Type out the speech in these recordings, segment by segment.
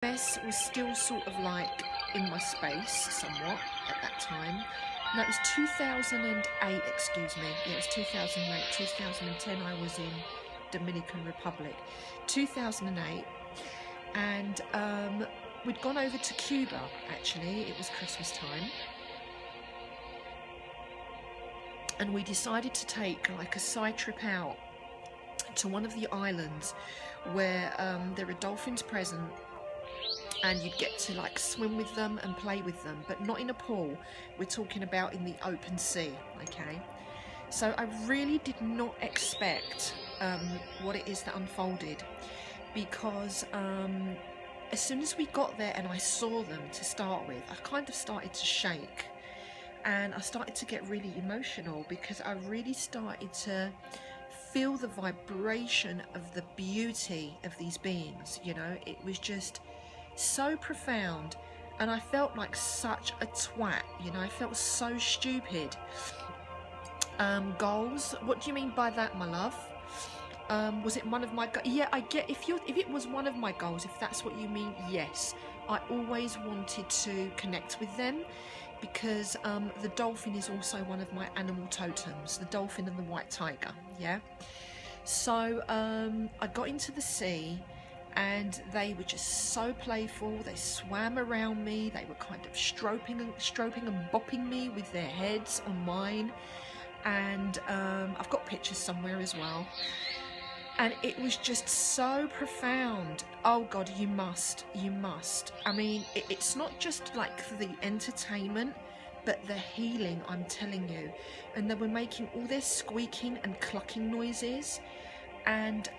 US was still sort of like in my space somewhat at that time. No, it was 2008, excuse me. Yeah, it was 2008. 2010 I was in Dominican Republic. 2008, and we'd gone over to Cuba, actually. It was Christmas time. And we decided to take like a side trip out to one of the islands where there are dolphins present, and you'd get to like swim with them and play with them, but not in a pool. We're talking about in the open sea, okay? So I really did not expect what it is that unfolded, because as soon as we got there and I saw them to start with, I kind of started to shake, and I started to get really emotional, because I really started to feel the vibration of the beauty of these beings. You know, it was just so profound, and I felt like such a twat. You know, I felt so stupid. Goals, what do you mean by that, my love? Was it one of my yeah, I get, if it was one of my goals, if that's what you mean, yes. I always wanted to connect with them, because the dolphin is also one of my animal totems, the dolphin and the white tiger. Yeah, so I got into the sea, and they were just so playful. They swam around me. They were kind of stroking and bopping me with their heads on mine, and I've got pictures somewhere as well. And it was just so profound. Oh God, you must. I mean, it's not just like the entertainment, but the healing, I'm telling you. And they were making all their squeaking and clucking noises. And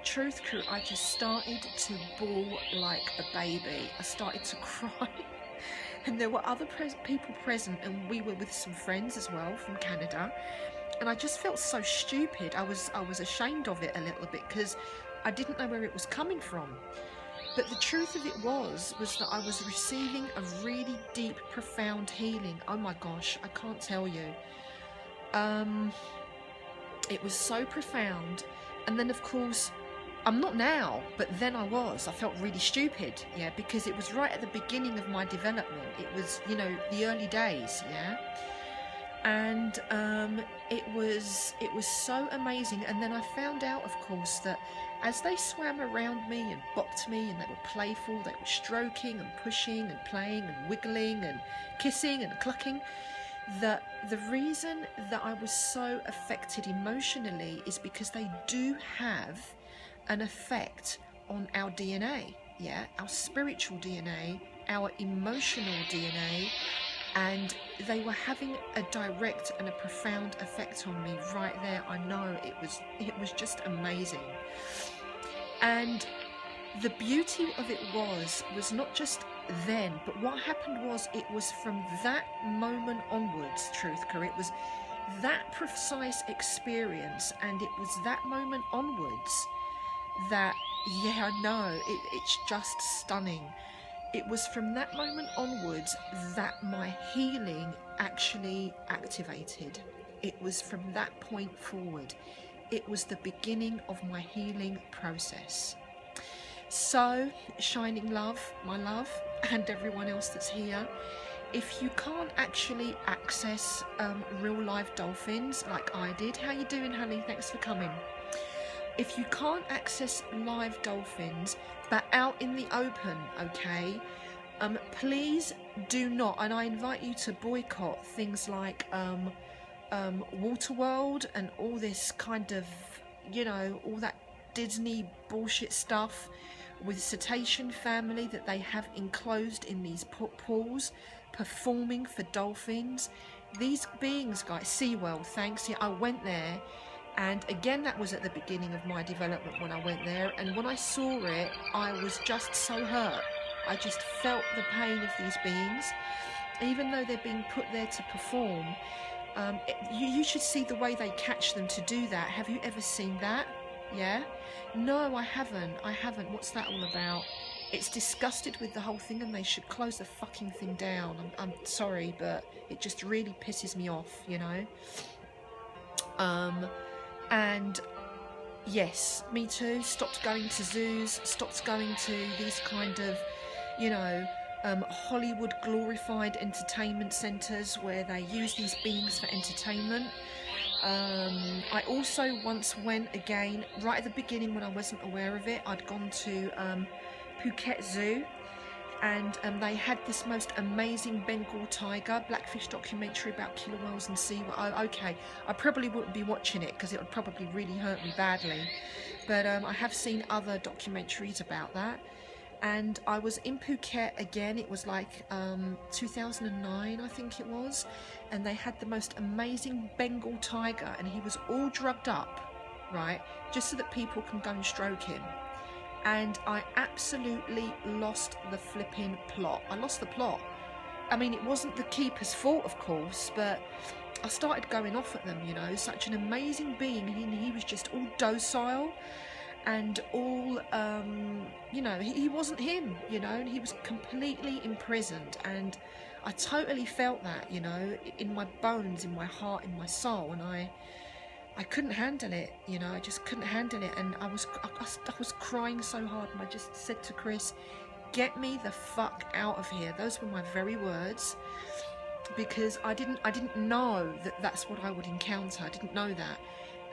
truth crew, I just started to bawl like a baby. I started to cry. And there were other people present, and we were with some friends as well from Canada. And I just felt so stupid. I was ashamed of it a little bit, because I didn't know where it was coming from. But the truth of it was that I was receiving a really deep, profound healing. Oh my gosh, I can't tell you. It was so profound. And then of course, I'm not now, but then I was. I felt really stupid, yeah, because it was right at the beginning of my development. It was, you know, the early days, yeah. And it was so amazing. And then I found out, of course, that as they swam around me and bopped me, and they were playful, they were stroking and pushing and playing and wiggling and kissing and clucking, that the reason that I was so affected emotionally is because they do have an effect on our DNA, yeah, our spiritual DNA, our emotional DNA. And they were having a direct and a profound effect on me right there. I know, it was just amazing. And the beauty of it was not just then, but what happened was, it was from that moment onwards, truth crew. It was that precise experience, and it was that moment onwards that, yeah, I know, it's just stunning. It was from that moment onwards that my healing actually activated. It was from that point forward. It was the beginning of my healing process. So, shining love, my love, and everyone else that's here, if you can't actually access real live dolphins like I did, how you doing, honey? Thanks for coming. If you can't access live dolphins, but out in the open, okay, please do not, and I invite you to boycott things like Waterworld and all this kind of, you know, all that Disney bullshit stuff with cetacean family that they have enclosed in these pools, performing for dolphins. These beings, guys, SeaWorld, thanks. Yeah, I went there. And again, that was at the beginning of my development when I went there. And when I saw it, I was just so hurt. I just felt the pain of these beings. Even though they're being put there to perform, you should see the way they catch them to do that. Have you ever seen that? Yeah? No, I haven't. What's that all about? It's disgusted with the whole thing, and they should close the fucking thing down. I'm sorry, but it just really pisses me off, you know? And Yes, me too. Stopped going to zoos, stopped going to these kind of, you know, Hollywood glorified entertainment centres where they use these beings for entertainment. I also once went, again, right at the beginning when I wasn't aware of it, I'd gone to Phuket Zoo, and they had this most amazing Bengal tiger, Blackfish documentary about killer whales and sea. Okay, I probably wouldn't be watching it because it would probably really hurt me badly, but I have seen other documentaries about that. And I was in Phuket again, it was like 2009 I think it was, and they had the most amazing Bengal tiger, and he was all drugged up, right, just so that people can go and stroke him. And I absolutely lost the flipping plot. I lost the plot. I mean, it wasn't the keeper's fault, of course, but I started going off at them, you know, such an amazing being. He was just all docile and all, you know, he wasn't him, you know, and he was completely imprisoned. And I totally felt that, you know, in my bones, in my heart, in my soul. And I couldn't handle it, you know, I just couldn't handle it. And I was crying so hard, and I just said to Chris, get me the fuck out of here. Those were my very words, because I didn't know that that's what I would encounter. I didn't know that.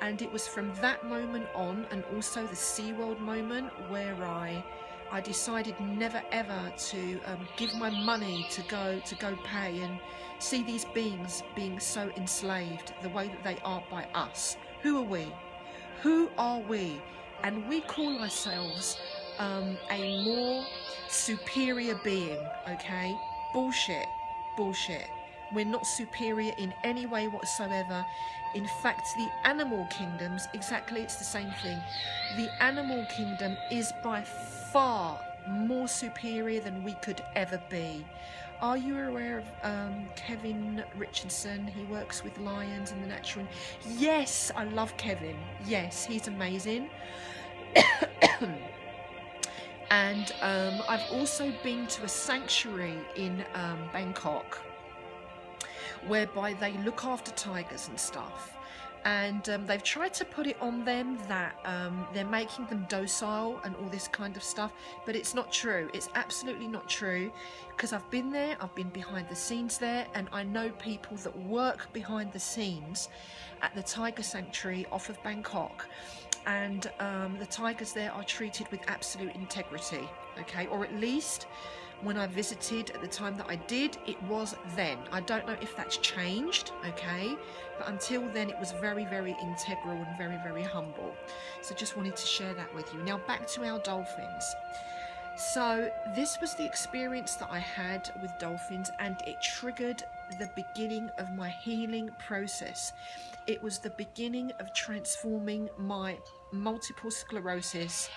And it was from that moment on, and also the SeaWorld moment, where I decided never ever to give my money to go pay and see these beings being so enslaved the way that they are by us. Who are we? Who are we? And we call ourselves a more superior being, okay? Bullshit, bullshit. We're not superior in any way whatsoever. In fact, the animal kingdoms, exactly, it's the same thing. The animal kingdom is by far more superior than we could ever be. Are you aware of Kevin Richardson? He works with lions and the natural. Yes, I love Kevin. Yes, he's amazing. And I've also been to a sanctuary in Bangkok, whereby they look after tigers and stuff. And they've tried to put it on them that they're making them docile and all this kind of stuff, but it's not true. It's absolutely not true, because I've been there, I've been behind the scenes there, and I know people that work behind the scenes at the tiger sanctuary off of Bangkok, and the tigers there are treated with absolute integrity, okay, or at least when I visited at the time that I did, it was then. I don't know if that's changed, okay, but until then it was very, very integral and very, very humble. So just wanted to share that with you. Now back to our dolphins. So this was the experience that I had with dolphins, and it triggered the beginning of my healing process. It was the beginning of transforming my multiple sclerosis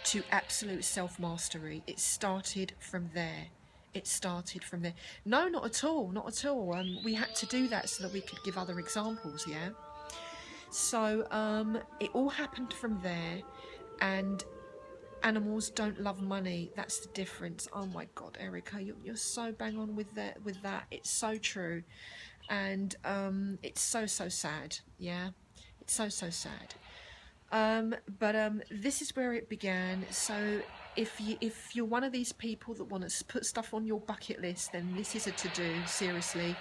to absolute self-mastery. It started from there. It started from there. No, not at all, not at all. We had to do that so that we could give other examples, yeah? So it all happened from there. And animals don't love money. That's the difference. Oh my God, Erica, you're so bang on with that. It's so true. And it's so sad, yeah? It's so sad. But this is where it began. So if you're one of these people that want to put stuff on your bucket list, then this is a to-do, seriously.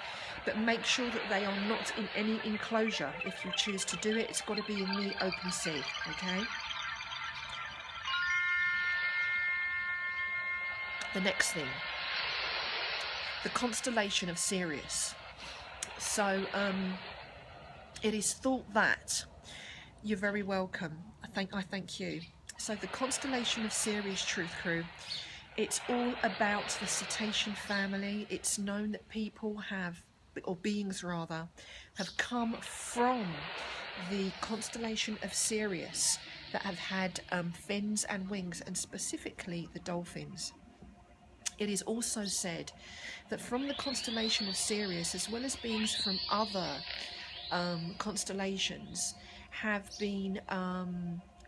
But make sure that they are not in any enclosure. If you choose to do it, it's got to be in the open sea, okay? The next thing, the constellation of Sirius. So it is thought that, you're very welcome, I thank you. So the constellation of Sirius, Truth Crew, it's all about the cetacean family. It's known that people have, or beings rather, have come from the constellation of Sirius that have had fins and wings, and specifically the dolphins. It is also said that from the constellation of Sirius, as well as beings from other constellations, have been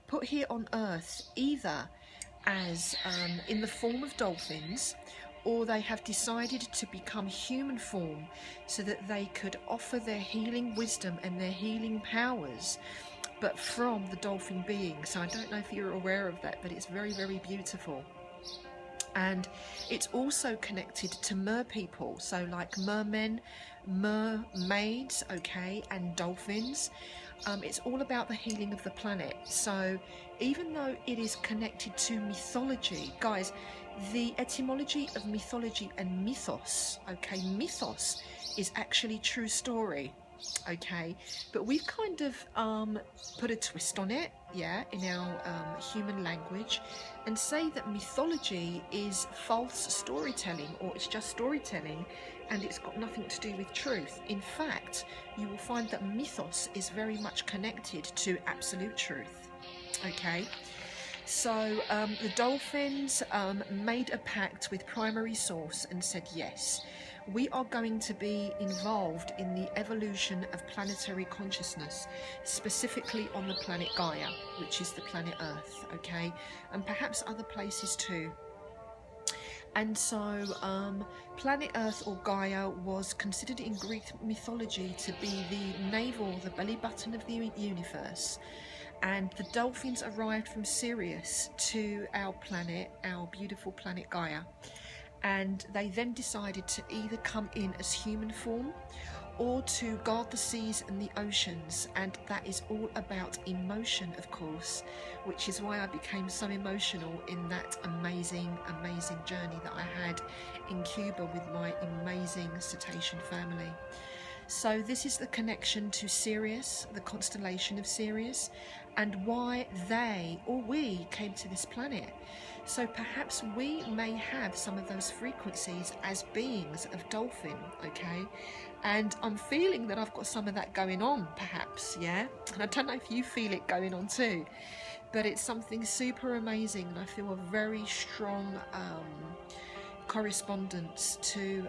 put here on Earth either as in the form of dolphins, or they have decided to become human form so that they could offer their healing wisdom and their healing powers but from the dolphin being. So I don't know if you're aware of that, but it's very, very beautiful. And it's also connected to mer people, so like mermen, mermaids, okay, and dolphins. It's all about the healing of the planet. So even though it is connected to mythology, guys, the etymology of mythology and mythos, okay, mythos is actually true story, okay, but we've kind of put a twist on it, yeah, in our human language, and say that mythology is false storytelling, or it's just storytelling and it's got nothing to do with truth. In fact, you will find that mythos is very much connected to absolute truth, okay. So the dolphins made a pact with primary source and said, yes, we are going to be involved in the evolution of planetary consciousness, specifically on the planet Gaia, which is the planet Earth, okay, and perhaps other places too. And so planet Earth, or Gaia, was considered in Greek mythology to be the navel, the belly button of the universe. And the dolphins arrived from Sirius to our planet, our beautiful planet Gaia, and they then decided to either come in as human form or to guard the seas and the oceans, and that is all about emotion, of course, which is why I became so emotional in that amazing journey that I had in Cuba with my amazing cetacean family. So this is the connection to Sirius, the constellation of Sirius, and why they, or we, came to this planet. So perhaps we may have some of those frequencies as beings of dolphin, okay? And I'm feeling that I've got some of that going on, perhaps, yeah? And I don't know if you feel it going on too, but it's something super amazing, and I feel a very strong correspondence to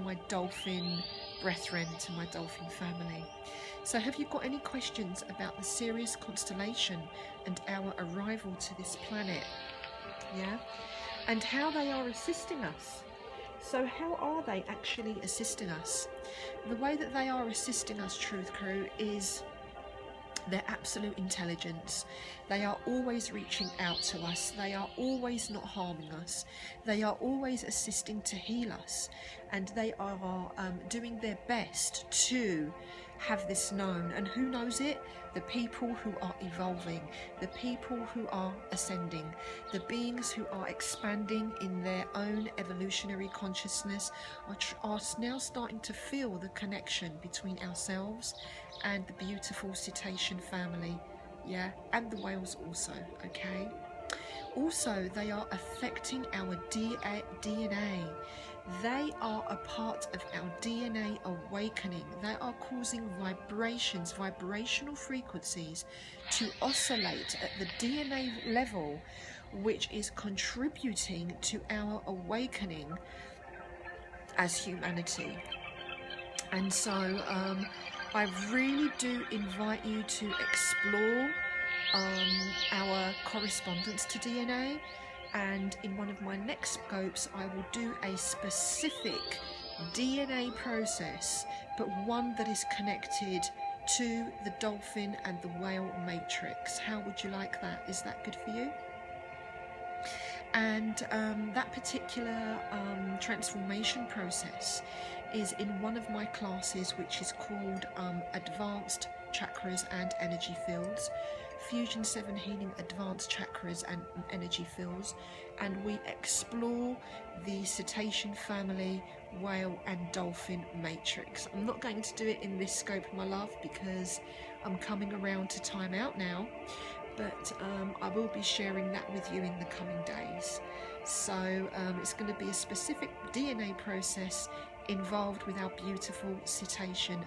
my dolphin brethren, to my dolphin family. So have you got any questions about the Sirius constellation and our arrival to this planet? Yeah, and how they are assisting us. So how are they actually assisting us? The way that they are assisting us, Truth Crew, is their absolute intelligence. They are always reaching out to us. They are always not harming us. They are always assisting to heal us, and they are doing their best to have this known. And who knows it? The people who are evolving, the people who are ascending, the beings who are expanding in their own evolutionary consciousness are now starting to feel the connection between ourselves and the beautiful cetacean family, yeah, and the whales also, okay. Also, they are affecting our DNA. They are a part of our DNA awakening. They are causing vibrations, vibrational frequencies to oscillate at the DNA level, which is contributing to our awakening as humanity. And so I really do invite you to explore our correspondence to DNA, and in one of my next scopes I will do a specific DNA process, but one that is connected to the dolphin and the whale matrix. How would you like that? Is that good for you? And that particular transformation process is in one of my classes, which is called Advanced Chakras and Energy Fields, Fusion 7 Healing Advanced Chakras and Energy Fields, and we explore the cetacean family, whale and dolphin matrix. I'm not going to do it in this scope, my love, because I'm coming around to time out now, but I will be sharing that with you in the coming days. So it's going to be a specific DNA process involved with our beautiful cetacean